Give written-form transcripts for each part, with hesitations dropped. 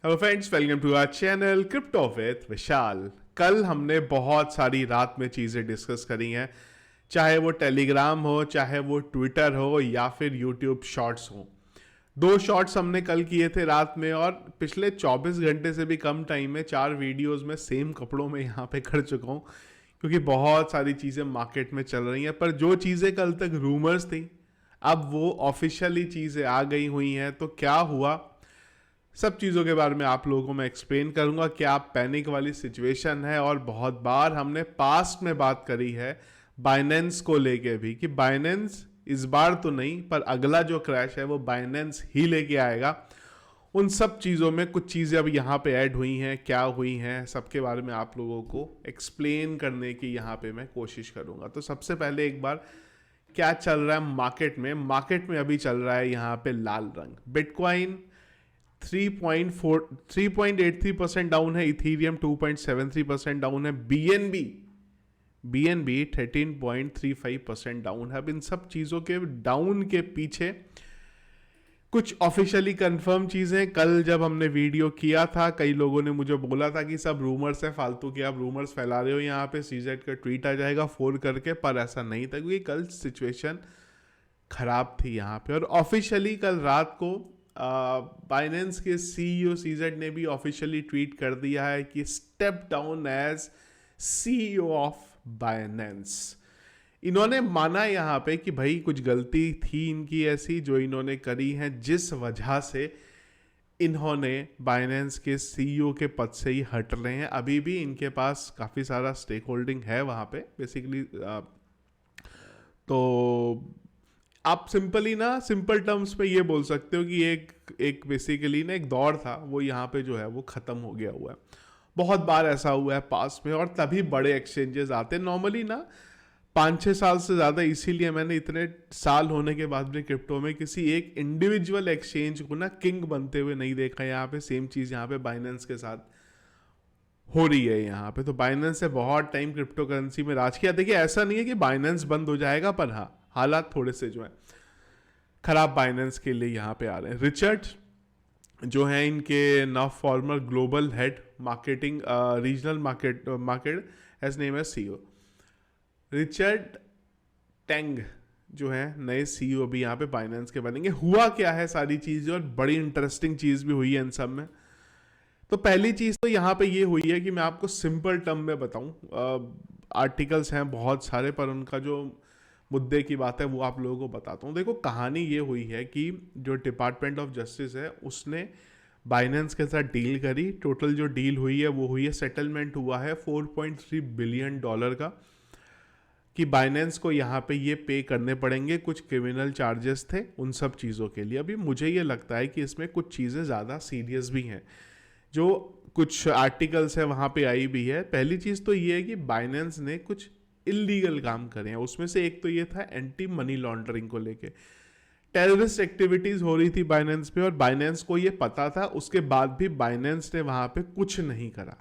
Hello friends, welcome to our channel crypto with Vishal. कल हमने बहुत सारी रात में चीज़ें डिस्कस करी हैं, चाहे वो टेलीग्राम हो, चाहे वो ट्विटर हो या फिर यूट्यूब शॉर्ट्स हो। 2 शॉर्ट्स हमने कल किए थे रात में और पिछले 24 घंटे से भी कम टाइम में 4 वीडियोस में सेम कपड़ों में यहाँ पे कर चुका हूँ, क्योंकि बहुत सारी चीज़ें मार्केट में चल रही हैं। पर जो चीज़ें कल तक रूमर्स थी, अब वो ऑफिशियली चीज़ें आ गई हुई हैं। तो क्या हुआ, सब चीज़ों के बारे में आप लोगों को मैं एक्सप्लेन करूंगा। क्या पैनिक वाली सिचुएशन है, और बहुत बार हमने पास्ट में बात करी है बाइनेंस को लेके भी कि बाइनेंस इस बार तो नहीं, पर अगला जो क्रैश है वो बाइनेंस ही लेके आएगा। उन सब चीज़ों में कुछ चीज़ें अब यहाँ पे ऐड हुई हैं, क्या हुई हैं, सबके बारे में आप लोगों को एक्सप्लेन करने की यहाँ पे मैं कोशिश करूँगा। तो सबसे पहले एक बार क्या चल रहा है मार्केट में। मार्केट में अभी चल रहा है यहाँ पे लाल रंग। बिटकॉइन 3.83% डाउन है, इथीरियम 2.73% डाउन है, बीएनबी 13.35% डाउन है। अब इन सब चीज़ों के डाउन के पीछे कुछ ऑफिशियली कंफर्म चीज़ें, कल जब हमने वीडियो किया था कई लोगों ने मुझे बोला था कि सब रूमर्स है, फालतू के आप रूमर्स फैला रहे हो, यहाँ पे सीजेड का ट्वीट आ जाएगा फोर करके। पर ऐसा नहीं था, क्योंकि कल सिचुएशन खराब थी यहाँ पे। और ऑफिशियली कल रात को बाइनेंस के सीईओ सीजेड ने भी ऑफिशियली ट्वीट कर दिया है कि step down as CEO of Binance. इन्होंने माना यहाँ पे कि भाई कुछ गलती थी इनकी ऐसी जो इन्होंने करी है, जिस वजह से इन्होंने बाइनेंस के सीईओ के पद से ही हट रहे हैं। अभी भी इनके पास काफ़ी सारा स्टेक होल्डिंग है वहाँ पे बेसिकली। तो आप सिंपल टर्म्स में ये बोल सकते हो कि एक बेसिकली ना एक दौर था, वो यहाँ पे जो है वो ख़त्म हो गया हुआ है। बहुत बार ऐसा हुआ है पास में, और तभी बड़े एक्सचेंजेस आते हैं नॉर्मली ना 5-6 साल से ज़्यादा। इसीलिए मैंने इतने साल होने के बाद भी क्रिप्टो में किसी एक इंडिविजुअल एक्सचेंज को ना किंग बनते हुए नहीं देखा। यहाँ पे सेम चीज़ यहाँ पे बाइनेंस के साथ हो रही है यहाँ पे। तो बाइनेंस ने बहुत टाइम क्रिप्टो करेंसी में राज किया। देखिए, ऐसा नहीं है कि बाइनेंस बंद हो जाएगा, पर हाँ हालात थोड़े से जो है खराब बाइनेंस के लिए यहाँ पे आ रहे हैं। रिचर्ड जो है इनके now former global head marketing regional market as name as CEO, Richard Teng जो है नए सीईओ भी यहाँ पे बाइनेंस के बनेंगे। हुआ क्या है सारी चीज़ें, और बड़ी इंटरेस्टिंग चीज़ भी हुई है इन सब में। तो पहली चीज़ तो यहाँ पे ये हुई है कि मैं आपको सिंपल टर्म में बताऊँ। आर्टिकल्स हैं बहुत सारे, पर उनका जो मुद्दे की बात है वो आप लोगों को बताता हूँ। देखो, कहानी ये हुई है कि जो डिपार्टमेंट ऑफ जस्टिस है उसने बाइनेंस के साथ डील करी। टोटल जो डील हुई है वो हुई है, सेटलमेंट हुआ है $4.3 बिलियन का, कि बाइनेंस को यहाँ पे ये पे करने पड़ेंगे। कुछ क्रिमिनल चार्जेस थे उन सब चीज़ों के लिए। अभी मुझे ये लगता है कि इसमें कुछ चीज़ें ज़्यादा सीरियस भी हैं, जो कुछ आर्टिकल्स है वहाँ पे आई भी है। पहली चीज़ तो ये है कि बाइनेंस ने कुछ इलीगल काम करे हैं। उसमें से एक तो ये था एंटी मनी लॉन्ड्रिंग को लेके, टेररिस्ट एक्टिविटीज हो रही थी बाइनेंस पे, और बाइनेंस को ये पता था। उसके बाद भी बाइनेंस ने वहां पे कुछ नहीं करा।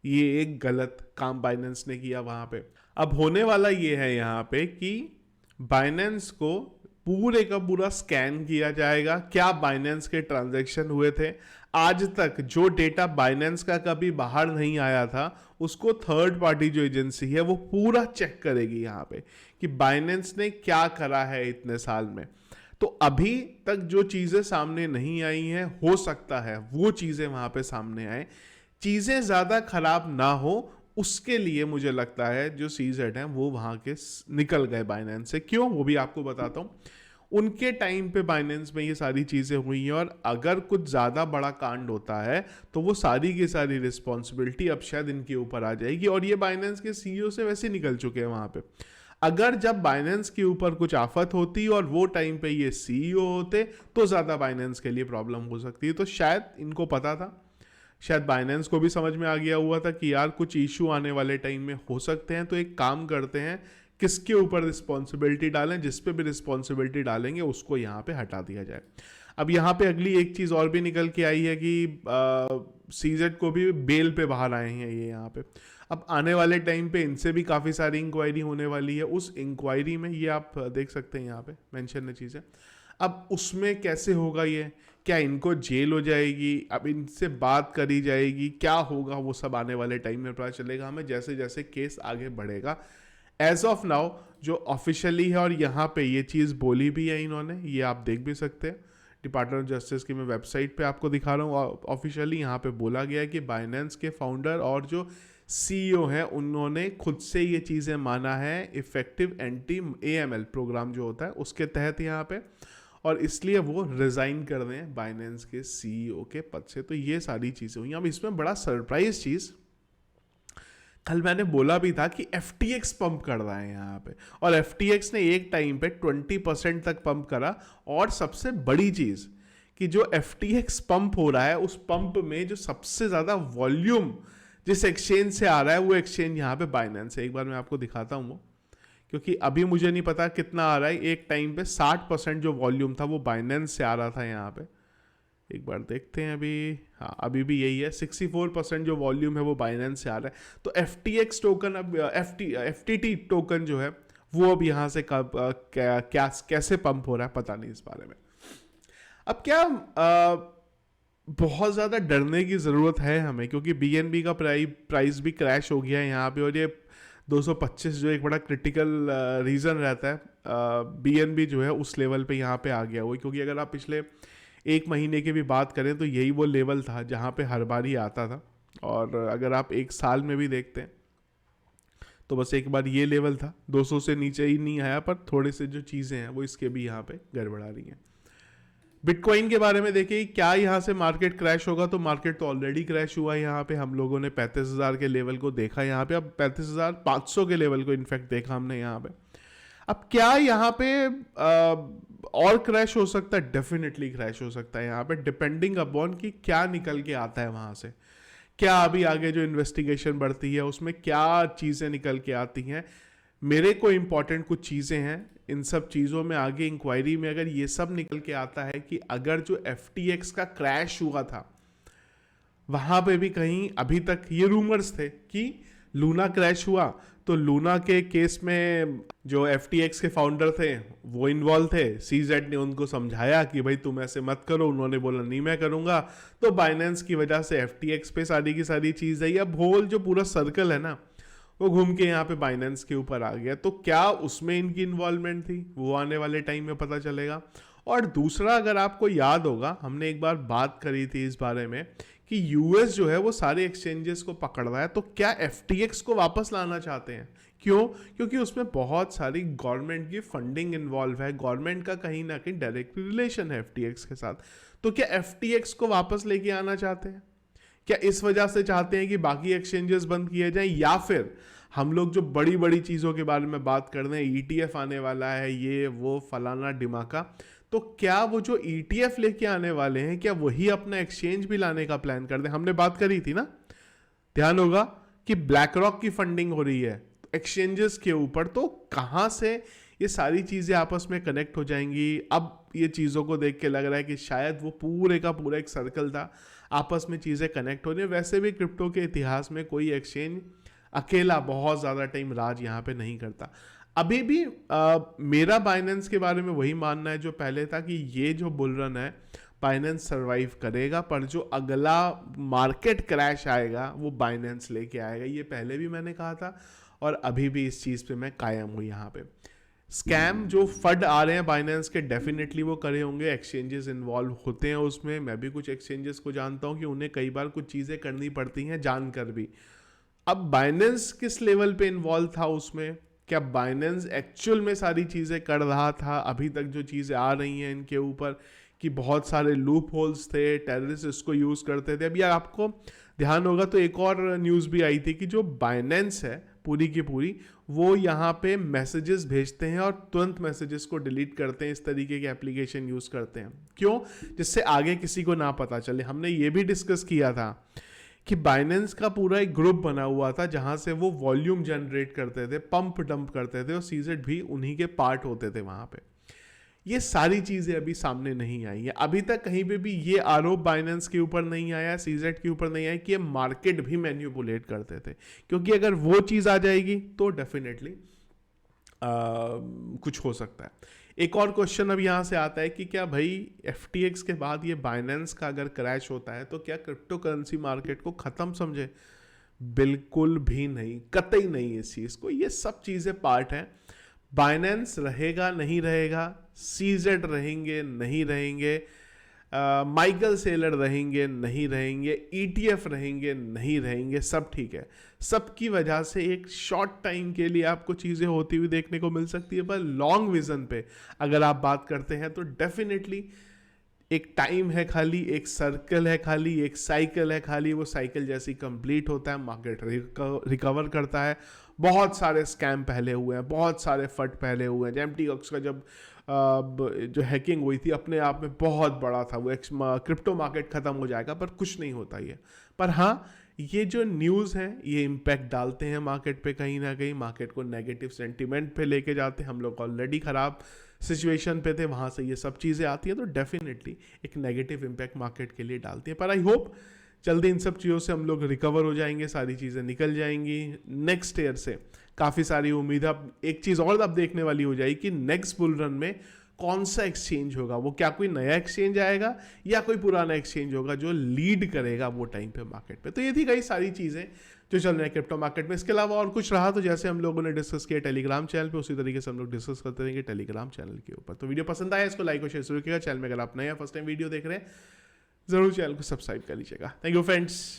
ये एक गलत काम बाइनेंस ने किया वहां पे। अब होने वाला ये है यहाँ पे कि बाइनेंस को पूरे का पूरा स्कैन किया जाएगा। क्या बाइनेंस के ट्रांजैक्शन हुए थे, आज तक जो डेटा बाइनेंस का कभी बाहर नहीं आया था, उसको थर्ड पार्टी जो एजेंसी है वो पूरा चेक करेगी यहाँ पे कि बाइनेंस ने क्या करा है इतने साल में। तो अभी तक जो चीजें सामने नहीं आई हैं, हो सकता है वो चीजें वहां पे सामने आए। चीजें ज्यादा खराब ना हो, उसके लिए मुझे लगता है जो सीजेड हैं वो वहां के निकल गए बाइनेंस से। क्यों, वो भी आपको बताता हूं। उनके टाइम पे बाइनेंस में ये सारी चीजें हुई हैं, और अगर कुछ ज्यादा बड़ा कांड होता है तो वो सारी की सारी रिस्पॉन्सिबिलिटी अब शायद इनके ऊपर आ जाएगी। और ये बाइनेंस के सीईओ से वैसे निकल चुके हैं वहां पे। अगर जब बाइनेंस के ऊपर कुछ आफत होती और वो टाइम पे ये सीईओ होते, तो ज्यादा बाइनेंस के लिए प्रॉब्लम हो सकती है। तो शायद इनको पता था, शायद बाइनेंस को भी समझ में आ गया हुआ था कि यार कुछ इशू आने वाले टाइम में हो सकते हैं। तो एक काम करते हैं, किसके ऊपर रिस्पॉन्सिबिलिटी डालें, जिस पे भी रिस्पॉन्सिबिलिटी डालेंगे उसको यहाँ पे हटा दिया जाए। अब यहाँ पे अगली एक चीज़ और भी निकल के आई है कि सीजेड को भी बेल पे बाहर आए हैं ये यहाँ पे। अब आने वाले टाइम पे इनसे भी काफ़ी सारी इंक्वायरी होने वाली है। उस इंक्वायरी में ये आप देख सकते हैं यहाँ पे मेंशन है चीज़ें। अब उसमें कैसे होगा ये, क्या इनको जेल हो जाएगी, अब इनसे बात करी जाएगी, क्या होगा वो सब आने वाले टाइम में पता चलेगा हमें जैसे जैसे केस आगे बढ़ेगा। एज ऑफ नाउ जो ऑफिशियली है, और यहाँ पे ये चीज़ बोली भी है इन्होंने, ये आप देख भी सकते हैं डिपार्टमेंट ऑफ जस्टिस की मैं वेबसाइट पे आपको दिखा रहा हूँ, ऑफिशियली यहाँ पे बोला गया है कि बाइनेंस के फाउंडर और जो सीईओ हैं उन्होंने खुद से ये चीज़ें माना है इफेक्टिव एंटी AML प्रोग्राम जो होता है उसके तहत यहाँ पे, और इसलिए वो रिज़ाइन कर रहे हैं बाइनेंस के सीईओ के पद से। तो ये सारी चीज़ें हुई। अब इसमें बड़ा सरप्राइज चीज़, कल मैंने बोला भी था कि FTX पंप कर रहा है यहाँ पे, और FTX ने एक टाइम पे 20% तक पंप करा, और सबसे बड़ी चीज़ कि जो FTX पंप हो रहा है उस पंप में जो सबसे ज़्यादा वॉल्यूम जिस एक्सचेंज से आ रहा है वो एक्सचेंज यहाँ पे बाइनेंस है। एक बार मैं आपको दिखाता हूँ वो, क्योंकि अभी मुझे नहीं पता कितना आ रहा है, एक टाइम पे 60% जो वॉल्यूम था वो बाइनेंस से आ रहा था यहाँ पे। एक बार देखते हैं अभी, हाँ अभी भी यही है, 64% जो वॉल्यूम है वो बाइनेंस से आ रहा है। तो FTX टोकन अब FTT टोकन जो है वो अब यहाँ से कैसे पंप हो रहा है पता नहीं इस बारे में। अब क्या बहुत ज़्यादा डरने की ज़रूरत है हमें, क्योंकि BNB का प्राइस भी क्रैश हो गया है यहाँ पे, और ये 225 जो एक बड़ा क्रिटिकल रीज़न रहता है, BNB जो है उस लेवल पे यहाँ पे आ गया हुआ, क्योंकि अगर आप पिछले एक महीने की भी बात करें तो यही वो लेवल था जहाँ पे हर बार ही आता था, और अगर आप एक साल में भी देखते हैं तो बस एक बार ये लेवल था, 200 से नीचे ही नहीं आया, पर थोड़े से जो चीज़ें हैं वो इसके भी यहाँ पे गड़बड़ा रही हैं। बिटकॉइन के बारे में देखिए क्या यहाँ से मार्केट क्रैश होगा, तो मार्केट तो ऑलरेडी क्रैश हुआ है यहाँ पे, हम लोगों ने 35,000 के लेवल को देखा यहाँ पे, अब 35,500 के लेवल को इनफैक्ट देखा हमने यहाँ पे। अब क्या यहाँ पे और क्रैश हो सकता है? डेफिनेटली क्रैश हो सकता है यहाँ पे, डिपेंडिंग अपॉन कि क्या निकल के आता है वहाँ से, क्या अभी आगे जो इन्वेस्टिगेशन बढ़ती है उसमें क्या चीज़ें निकल के आती हैं। मेरे को इम्पॉर्टेंट कुछ चीज़ें हैं, इन सब चीज़ों में आगे इंक्वायरी में अगर ये सब निकल के आता है कि अगर जो FTX का क्रैश हुआ था वहाँ पे भी कहीं अभी तक ये रूमर्स थे कि लूना क्रैश हुआ, तो लूना के केस में जो FTX के फाउंडर थे वो इन्वॉल्व थे, CZ ने उनको समझाया कि भाई तुम ऐसे मत करो, उन्होंने बोला नहीं मैं करूँगा, तो बाइनेंस की वजह से FTX पे सारी की सारी चीज़ है, अब होल जो पूरा सर्कल है ना वो घूम के यहाँ पे बाइनेंस के ऊपर आ गया। तो क्या उसमें इनकी इन्वॉल्वमेंट थी वो आने वाले टाइम में पता चलेगा। और दूसरा, अगर आपको याद होगा हमने एक बार बात करी थी इस बारे में कि US जो है वो सारे एक्सचेंजेस को पकड़ रहा है, तो क्या FTX को वापस लाना चाहते हैं? क्यों? क्योंकि उसमें बहुत सारी गवर्नमेंट की फंडिंग इन्वॉल्व है, गवर्नमेंट का कहीं ना कहीं डायरेक्ट रिलेशन है FTX के साथ। तो क्या FTX को वापस लेके आना चाहते हैं? क्या इस वजह से चाहते हैं कि बाकी एक्सचेंजेस बंद किए जाएं, या फिर हम लोग जो बड़ी बड़ी चीज़ों के बारे में बात कर रहे हैं, ETF आने वाला है, ये वो फलाना डिमाका, तो क्या वो जो ETF लेके आने वाले हैं क्या वही अपना एक्सचेंज भी लाने का प्लान कर दें? हमने बात करी थी ना, ध्यान होगा कि ब्लैक रॉक की फंडिंग हो रही है एक्सचेंजेस के ऊपर, तो कहाँ से ये सारी चीज़ें आपस में कनेक्ट हो जाएंगी। अब ये चीज़ों को देख के लग रहा है कि शायद वो पूरे का पूरा एक सर्कल था, आपस में चीज़ें कनेक्ट हो रही है। वैसे भी क्रिप्टो के इतिहास में कोई एक्सचेंज अकेला बहुत ज़्यादा टाइम राज यहाँ पे नहीं करता। अभी भी मेरा बाइनेंस के बारे में वही मानना है जो पहले था कि ये जो बुल रन है बाइनेंस सर्वाइव करेगा, पर जो अगला मार्केट क्रैश आएगा वो बाइनेंस लेके आएगा। ये पहले भी मैंने कहा था और अभी भी इस चीज़ पे मैं कायम हूँ। यहाँ पे स्कैम जो फंड आ रहे हैं बाइनेंस के, डेफिनेटली वो करे होंगे, एक्सचेंजेस इन्वॉल्व होते हैं उसमें। मैं भी कुछ एक्सचेंजेस को जानता हूँ कि उन्हें कई बार कुछ चीज़ें करनी पड़ती हैं जानकर भी। अब बाइनेंस किस लेवल पे इन्वॉल्व था उसमें? क्या बाइनेंस एक्चुअल में सारी चीज़ें कर रहा था? अभी तक जो चीज़ें आ रही हैं इनके ऊपर कि बहुत सारे लूप होल्स थे, टेररिस्ट इसको यूज़ करते थे। अभी आपको ध्यान होगा तो एक और न्यूज़ भी आई थी कि जो बाइनेंस है पूरी की पूरी, वो यहाँ पे मैसेजेस भेजते हैं और तुरंत मैसेजेस को डिलीट करते हैं। इस तरीके के एप्लीकेशन यूज़ करते हैं। क्यों? जिससे आगे किसी को ना पता चले। हमने ये भी डिस्कस किया था कि बाइनेंस का पूरा एक ग्रुप बना हुआ था जहाँ से वो वॉल्यूम जनरेट करते थे, पंप डंप करते थे, और CZ भी उन्हीं के पार्ट होते थे वहाँ पे। ये सारी चीज़ें अभी सामने नहीं आई है। अभी तक कहीं पे भी ये आरोप बाइनेंस के ऊपर नहीं आया, CZ के ऊपर नहीं आया कि ये मार्केट भी मैनिपुलेट करते थे, क्योंकि अगर वो चीज़ आ जाएगी तो डेफिनेटली कुछ हो सकता है। एक और क्वेश्चन अब यहाँ से आता है कि क्या भाई FTX के बाद ये बाइनेंस का अगर क्रैश होता है तो क्या क्रिप्टो करेंसी मार्केट को ख़त्म समझे? बिल्कुल भी नहीं, कतई नहीं इस चीज़ को। ये सब चीज़ें पार्ट हैं। बाइनेंस रहेगा नहीं रहेगा, CZ रहेंगे नहीं रहेंगे, माइकल सेलर रहेंगे नहीं रहेंगे, ETF रहेंगे नहीं रहेंगे, सब ठीक है। सबकी वजह से एक शॉर्ट टाइम के लिए आपको चीज़ें होती हुई देखने को मिल सकती है, पर लॉन्ग विजन पे अगर आप बात करते हैं तो डेफिनेटली एक टाइम है खाली, एक सर्कल है खाली, एक साइकिल है खाली, वो साइकिल जैसी कंप्लीट होता है, मार्केट रिकवर करता है। बहुत सारे स्कैम पहले हुए हैं, बहुत सारे फट पहले हुए हैं। FTX का जब जो हैकिंग हुई थी अपने आप में बहुत बड़ा था, वो क्रिप्टो मार्केट ख़त्म हो जाएगा, पर कुछ नहीं होता ये। पर हाँ, ये जो न्यूज़ हैं ये इम्पैक्ट डालते हैं मार्केट पे, कहीं ना कहीं मार्केट को नेगेटिव सेंटीमेंट पे लेके जाते हैं। हम लोग ऑलरेडी ख़राब सिचुएशन पे थे, वहाँ से ये सब चीज़ें आती हैं तो डेफिनेटली एक नेगेटिव इम्पैक्ट मार्केट के लिए डालती हैं। पर आई होप जल्दी इन सब चीज़ों से हम लोग रिकवर हो जाएंगे, सारी चीज़ें निकल जाएंगी। नेक्स्ट ईयर से काफ़ी सारी उम्मीद। अब एक चीज़ और अब देखने वाली हो जाएगी कि नेक्स्ट बुल रन में कौन सा एक्सचेंज होगा, वो क्या कोई नया एक्सचेंज आएगा या कोई पुराना एक्सचेंज होगा जो लीड करेगा वो टाइम पे मार्केट पे। तो ये थी कई सारी चीज़ें जो चल रहे हैं क्रिप्टो मार्केट में। इसके अलावा और कुछ रहा तो जैसे हम लोगों ने डिस्कस किया टेलीग्राम चैनल पे, उसी तरीके से हम लोग डिस्कस करते रहेंगे टेलीग्राम चैनल के ऊपर। तो वीडियो पसंद आया इसको लाइक और शेयर जरूर कीजिएगा। चैनल में अगर आप नए या फर्स्ट टाइम वीडियो देख रहे हैं जरूर चैनल को सब्सक्राइब कर लीजिएगा। Thank you friends.